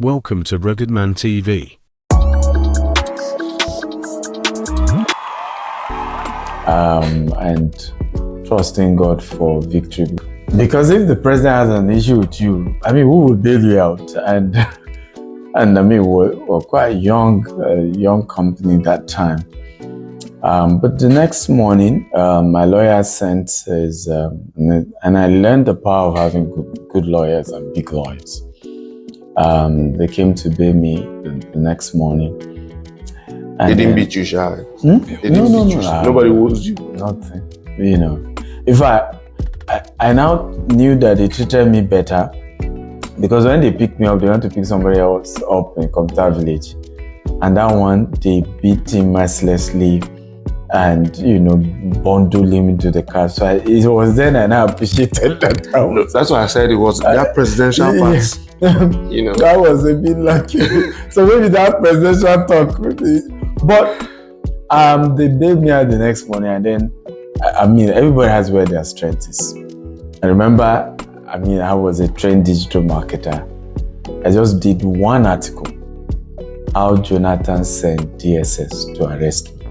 Welcome to Ruggedman TV. And trusting God for victory. Because if the president has an issue with you, I mean, who will bail you out? And I mean, we're quite young company that time. But the next morning, my lawyer sent his, and I learned the power of having good lawyers and big lawyers. They came to bail me the next morning. They didn't beat you, Sha? No. Nobody owes you. Nothing. You know, if I now knew that they treated me better, because when they picked me up, they want to pick somebody else up in Computer Village, and that one they beat him mercilessly, and bundled him into the car. So it was then I now appreciated that. No, that's why I said it was that presidential part. That was a bit lucky. So maybe that presidential talk. But they bailed me out the next morning, and then I mean, everybody has where their strength is. I remember, I was a trained digital marketer. I just did one article, how Jonathan sent DSS to arrest me.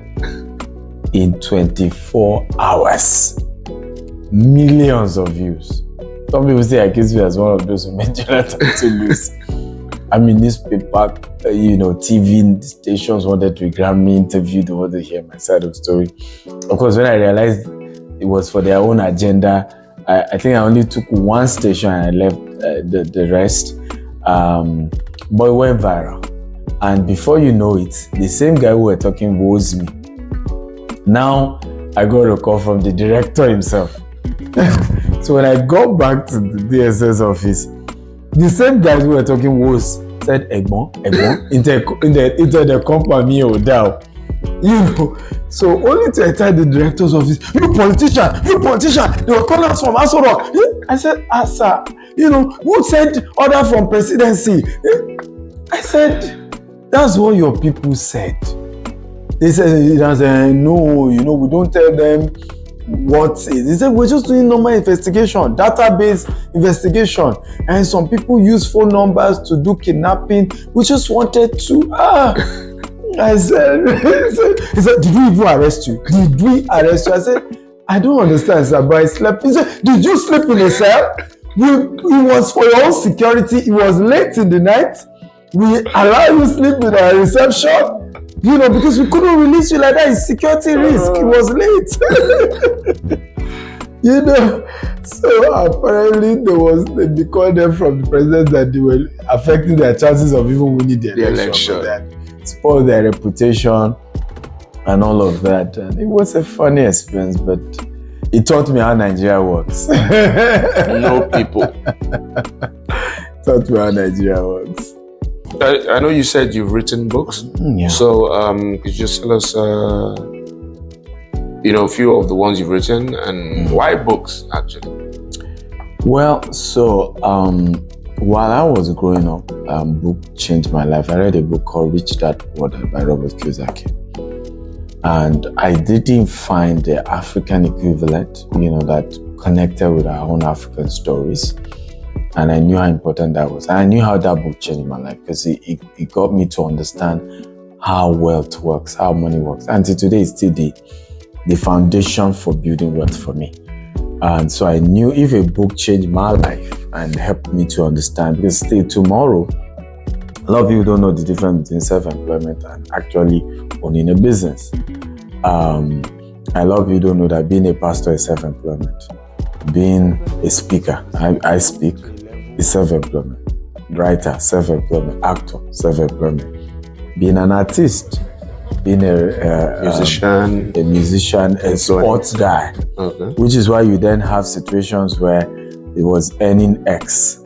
In 24 hours, millions of views. Some people say I accuse me as one of those who made Jonathan to lose. Newspaper, TV stations wanted to grab me, interview, they wanted to hear my side of the story. Of course, when I realized it was for their own agenda, I think I only took one station and I left the rest. But it went viral. And before you know it, the same guy who were talking woes me. Now, I got a call from the director himself. So when I got back to the DSS office, the same guys who were talking woes said, Egbon, into the company down. So only to enter the director's office, you politician, they were calling us from Aso Rock. I said, sir, who sent order from presidency? I said, that's what your people said. They said, no, we don't tell them what is. They said, we're just doing normal investigation, database investigation. And some people use phone numbers to do kidnapping. We just wanted to, I said, he said, did we even arrest you? Did we arrest you? I said, I don't understand, sir, but I slept. He said, did you sleep in a cell? It was for your own security. It was late in the night. We allow you to sleep in our reception. Because we couldn't release you like that. It's security risk. It was late. So apparently they called them from the president that they were affecting their chances of even winning the election. That spoiled their reputation and all of that. And it was a funny experience, but it taught me how Nigeria works. No people. Taught me how Nigeria works. I know you said you've written books. Yeah. So could you just tell us, a few of the ones you've written and why books, actually? Well, so while I was growing up, book changed my life. I read a book called Rich Dad Poor Dad by Robert Kiyosaki. And I didn't find the African equivalent, that connected with our own African stories. And I knew how important that was. And I knew how that book changed my life because it got me to understand how wealth works, how money works. And today, it's still the foundation for building wealth for me. And so I knew if a book changed my life and helped me to understand, because still tomorrow, a lot of people don't know the difference between self-employment and actually owning a business. A lot of people don't know that being a pastor is self-employment. Being a speaker, I speak, is self-employment. Writer, self-employment. Actor, self-employment. Being an artist, being a musician, a sports guy. Okay. Which is why you then have situations where it was earning X,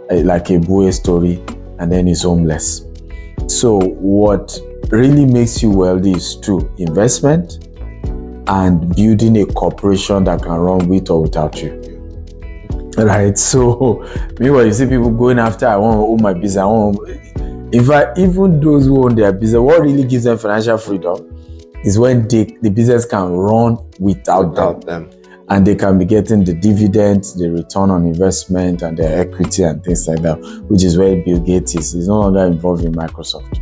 like a boy story, and then he's homeless. So what really makes you wealthy is through investment and building a corporation that can run with or without you. Right? So, meanwhile, you see people going after, I want to own my business. Even those who own their business, what really gives them financial freedom is when the business can run without them. and they can be getting the dividends, the return on investment, and their equity and things like that, which is where Bill Gates is. He's no longer involved in Microsoft,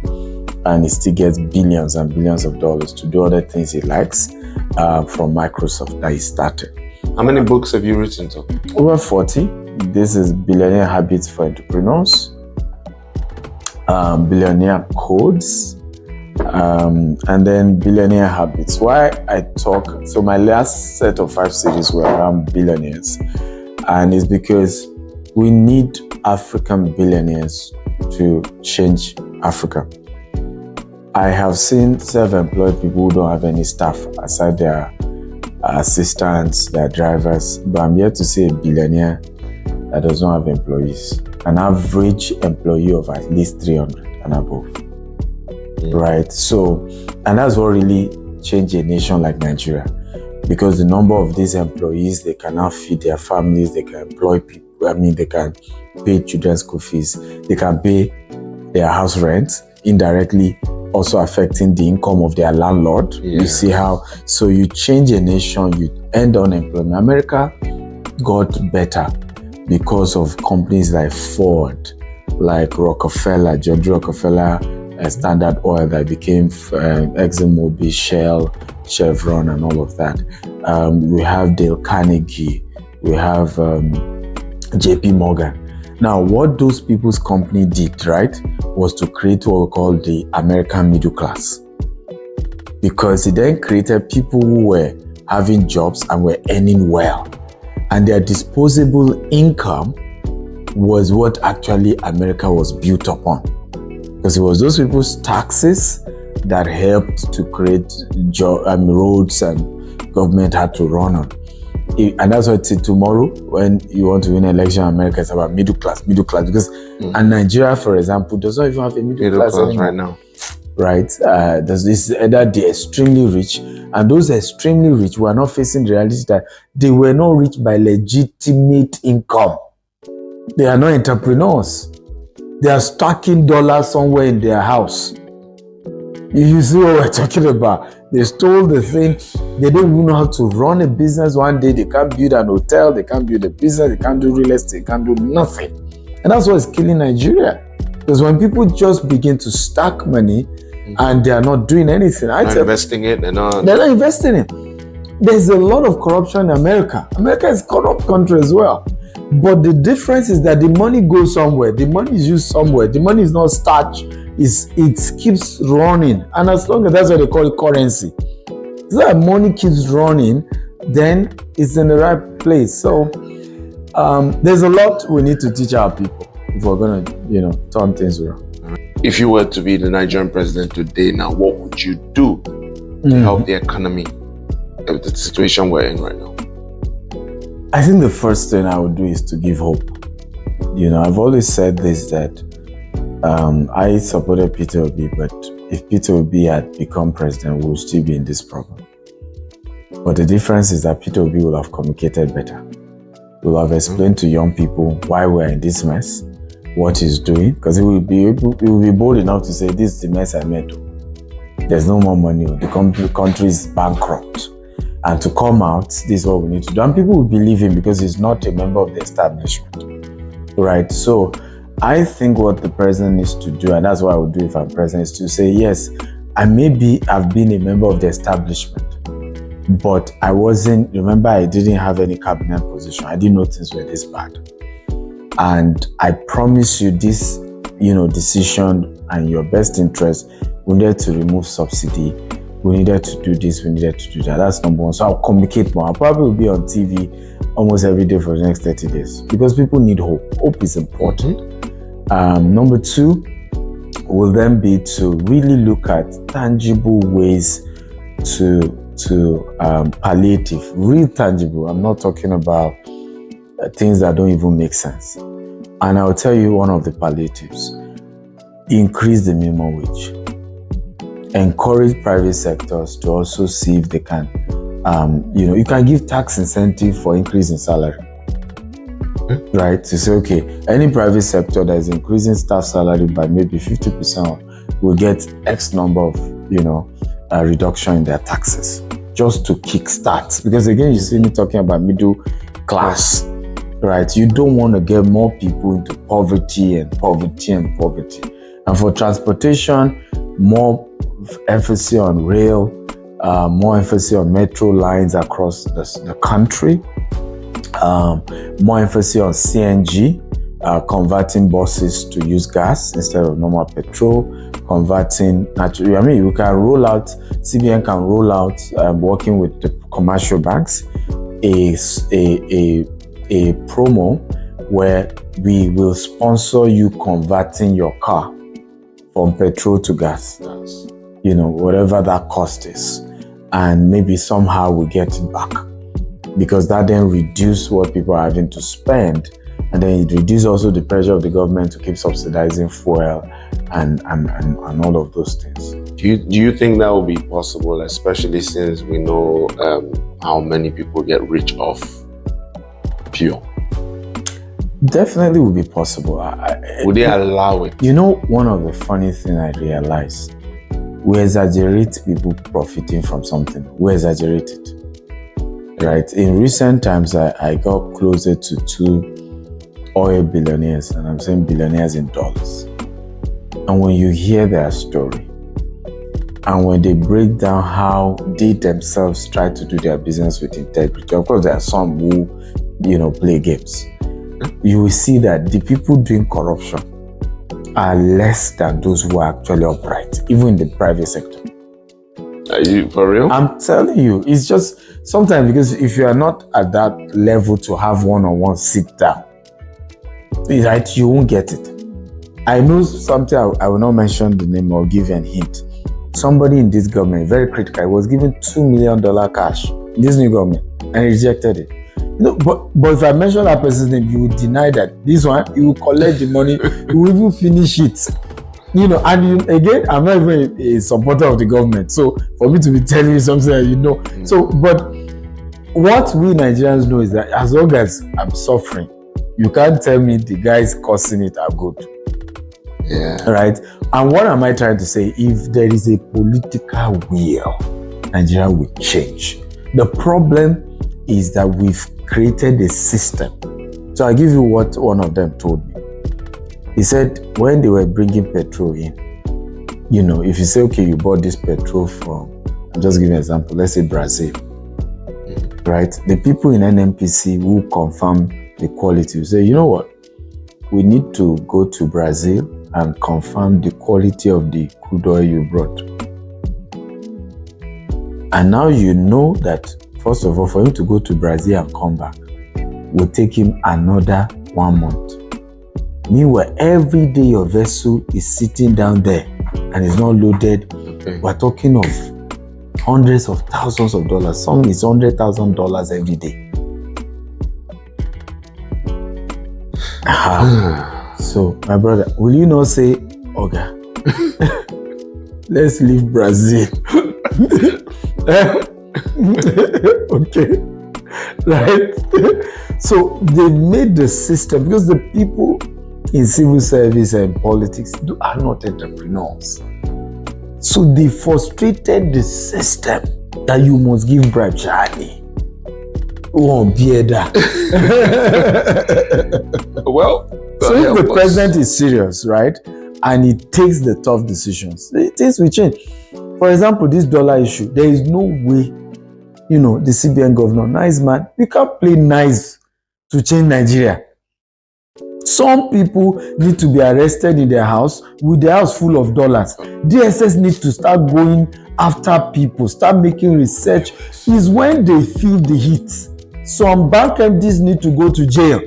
and he still gets billions and billions of dollars to do other things he likes from Microsoft that he started. How many books have you written, Tom? Over 40. This is Billionaire Habits for Entrepreneurs, Billionaire Codes, and then Billionaire Habits. Why I talk, so my last set of 5 series were around billionaires, and it's because we need African billionaires to change Africa. I have seen self-employed people who don't have any staff aside their assistants, their drivers, but I'm here to see a billionaire that does not have employees. An average employee of at least 300 and above. Right? So, and that's what really changed a nation like Nigeria, because the number of these employees, they can now feed their families, they can employ people, they can pay children's school fees, they can pay their house rent, indirectly also affecting the income of their landlord. Yeah. You see how, so you change a nation, you end unemployment. America got better because of companies like Ford, like Rockefeller, George Rockefeller, Standard Oil that became ExxonMobil, Shell, Chevron, and all of that. We have Dale Carnegie, we have JP Morgan. Now, what those people's company did, right, was to create what we call the American middle class. Because it then created people who were having jobs and were earning well. And their disposable income was what actually America was built upon. Because it was those people's taxes that helped to create roads and government had to run on. And that's why tomorrow, when you want to win an election in America, it's about middle class, because and Nigeria, for example, does not even have a middle class anymore. Right now. Right? This either the extremely rich, and those extremely rich were not facing the reality that they were not rich by legitimate income. They are not entrepreneurs. They are stacking dollars somewhere in their house. You see what we're talking about? They stole the thing. They don't even know how to run a business one day. They can't build an hotel. They can't build a business. They can't do real estate. They can't do nothing. And that's what's killing Nigeria. Because when people just begin to stack money and they are not doing anything. Not investing it. They're not investing it. There's a lot of corruption in America. America is a corrupt country as well. But the difference is that the money goes somewhere. The money is used somewhere. The money is not starch. It keeps running. And as long as that's what they call it, currency. So that money keeps running, then it's in the right place. So there's a lot we need to teach our people if we're going to, turn things around. If you were to be the Nigerian president today now, what would you do to help the economy, the situation we're in right now? I think the first thing I would do is to give hope. I've always said this, that I supported Peter Obi, but if Peter Obi had become president, we would still be in this problem. But the difference is that Peter Obi will have communicated better. He will have explained to young people why we're in this mess, what he's doing, because he will be bold enough to say, this is the mess I made. There's no more money. The country is bankrupt. And to come out, this is what we need to do. And people will believe him because he's not a member of the establishment. Right? So I think what the president needs to do, and that's what I would do if I'm president, is to say, yes, I've been a member of the establishment, but I didn't have any cabinet position. I didn't know things were this bad. And I promise you this, decision and your best interest, we needed to remove subsidy. We needed to do this, we needed to do that. That's number one. So I'll communicate more. I'll probably be on TV almost every day for the next 30 days because people need hope. Hope is important. Number two will then be to really look at tangible ways to palliative, real tangible. I'm not talking about things that don't even make sense. And I'll tell you one of the palliatives. Increase the minimum wage. Encourage private sectors to also see if they can, you can give tax incentive for increase in salary, right? To say, okay, any private sector that is increasing staff salary by maybe 50% will get X number of, reduction in their taxes. just to kickstart. Because again, you see me talking about middle class, right? You don't want to get more people into poverty and poverty and poverty. And for transportation, more emphasis on rail, more emphasis on metro lines across the country, more emphasis on CNG, converting buses to use gas instead of normal petrol, converting natural. I mean, you can roll out, CBN can roll out, working with the commercial banks, a promo where we will sponsor you converting your car from petrol to gas, you know, whatever that cost is, and maybe somehow we get it back, because that then reduce what people are having to spend, and then it reduces also the pressure of the government to keep subsidizing fuel and all of those things. Do you think that will be possible, especially since we know how many people get rich off fuel? Definitely will be possible. Would they allow it? You know, one of the funny things I realized, we exaggerate people profiting from something. We exaggerate it, right? In recent times, I got closer to 2 oil billionaires, and I'm saying billionaires in dollars. And when you hear their story, and when they break down how they themselves try to do their business with integrity, of course, there are some who, you know, play games. You will see that the people doing corruption are less than those who are actually upright, even in the private sector. Are you for real? I'm telling you, it's just sometimes, because if you are not at that level to have one-on-one sit down, right, you won't get it. I know something, I will not mention the name or give you a hint. Somebody in this government, very critical, was given $2 million cash in this new government and rejected it. You know, but if I mention that person's name, you will deny that. This one, you will collect the money, you will even finish it. You know, and again, I'm not even a supporter of the government. So for me to be telling you something that you know. So, but what we Nigerians know is that as long as I'm suffering, you can't tell me the guys causing it are good. Yeah. Right? And what am I trying to say? If there is a political will, Nigeria will change. The problem is that we've created a system. So I'll give you what one of them told me. He said when they were bringing petrol in, you know, if you say, okay, you bought this petrol from, I'll just give you an example, let's say Brazil, right? The people in NNPC who confirm the quality will say, you know what? We need to go to Brazil and confirm the quality of the crude oil you brought. And now you know that, first of all, for him to go to Brazil and come back will take him another 1 month. Meanwhile, every day your vessel is sitting down there and is not loaded. Okay. We're talking of hundreds of thousands of dollars. Some is $100,000 every day. So, my brother, will you not say, okay, let's leave Brazil? Okay, right? So they made the system, because the people in civil service and politics are not entrepreneurs. So they frustrated the system that you must give bribe, Charlie. Oh, Bieda. Well, so if the president is serious, right, and he takes the tough decisions, things will change. For example, this dollar issue, there is no way, you know, the CBN governor, nice man, we can't play nice to change Nigeria. Some people need to be arrested in their house with their house full of dollars. DSS needs to start going after people, start making research. Is when they feel the heat. Some bank MDs need to go to jail.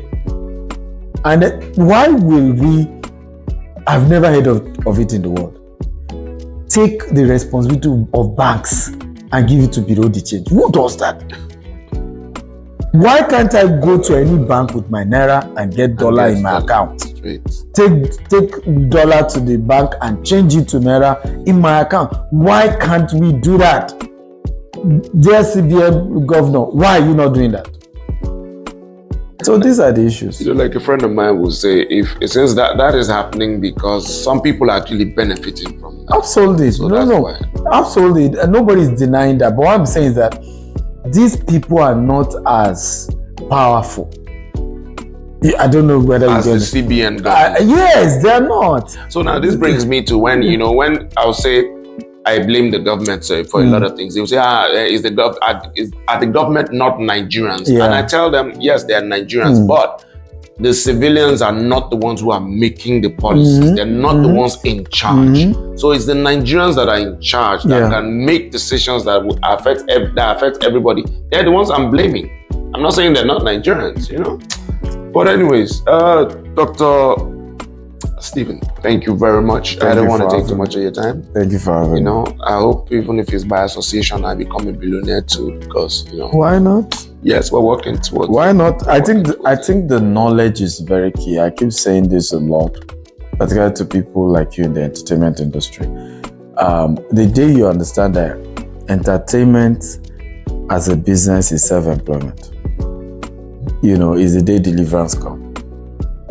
And why will we, I've never heard of it in the world, take the responsibility of banks and give it to Bureau de Change? Who does that? Why can't I go to any bank with my Naira and get dollar in my account? Straight. Take dollar to the bank and change it to Naira in my account. Why can't we do that? Dear CBN governor, why are you not doing that? So these are the issues. You know, like a friend of mine will say, if it says that is happening because some people are actually benefiting from Absolutely. So no. why. Absolutely. And nobody's denying that. But what I'm saying is that these people are not as powerful. I don't know whether as you the CBN government. Yes, they're not. So now this brings me to when I'll say I blame the government for a lot of things. They will say, are the government not Nigerians? Yeah. And I tell them, yes, they are Nigerians, but the civilians are not the ones who are making the policies. They're not the ones in charge. So it's the Nigerians that are in charge that can make decisions that will affect everybody. They're the ones I'm blaming. I'm not saying they're not Nigerians, But anyways, Dr. Stephen, thank you very much. I don't want to take too much of your time. Thank you for having me. I hope even if it's by association, I become a billionaire too, because Why not? Yes, we're working towards. Why not? I think the knowledge is very key. I keep saying this a lot, particularly to people like you in the entertainment industry. The day you understand that entertainment as a business is self-employment, is the day deliverance comes.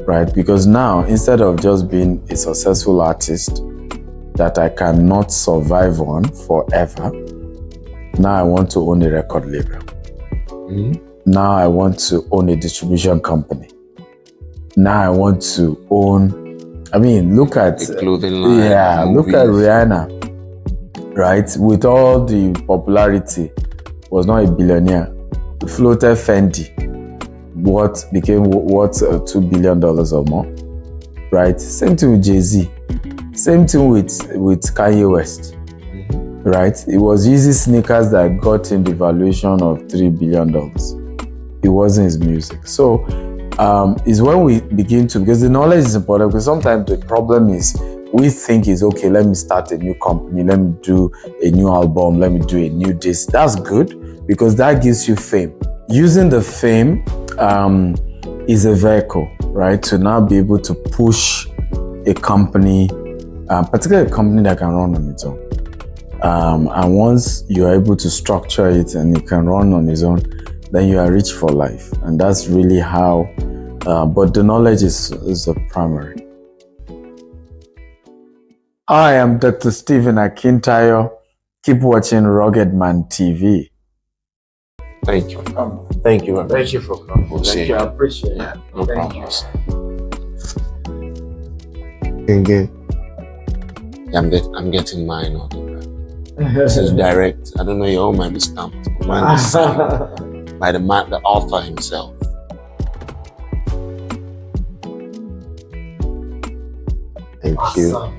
Right? Because now, instead of just being a successful artist that I cannot survive on forever, now I want to own a record label. Now I want to own a distribution company. Now I want to own, look at a clothing line. Yeah, look at Rihanna, right? With all the popularity, was not a billionaire. Floated Fendi. What became worth $2 billion or more, right? Same thing with Jay-Z. Same thing with Kanye West, right? It was Yeezy sneakers that got him the valuation of $3 billion. It wasn't his music. So it's when we begin to, because the knowledge is important, because sometimes the problem is we think is, okay, let me start a new company, let me do a new album, let me do a new disc. That's good, because that gives you fame. Using the fame is a vehicle, right, to now be able to push a company, particularly a company that can run on its own. And once you're able to structure it and it can run on its own, then you are rich for life. And that's really how, but the knowledge is the primary. I am Dr. Stephen Akintayo. Keep watching Ruggedman TV. Thank you. Thank you. Thank you for coming. Thank you. I appreciate it. Yeah, no problem. I'm getting mine autograph. This is direct. I don't know, your own might be stamped. Mine is signed by the author himself. Thank you.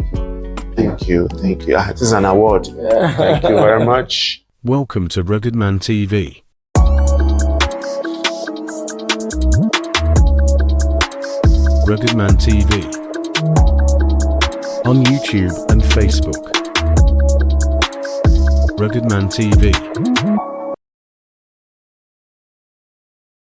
Thank you. This is an award. Thank you very much. Welcome to Ruggedman TV. Ruggedman TV on YouTube and Facebook. Ruggedman TV.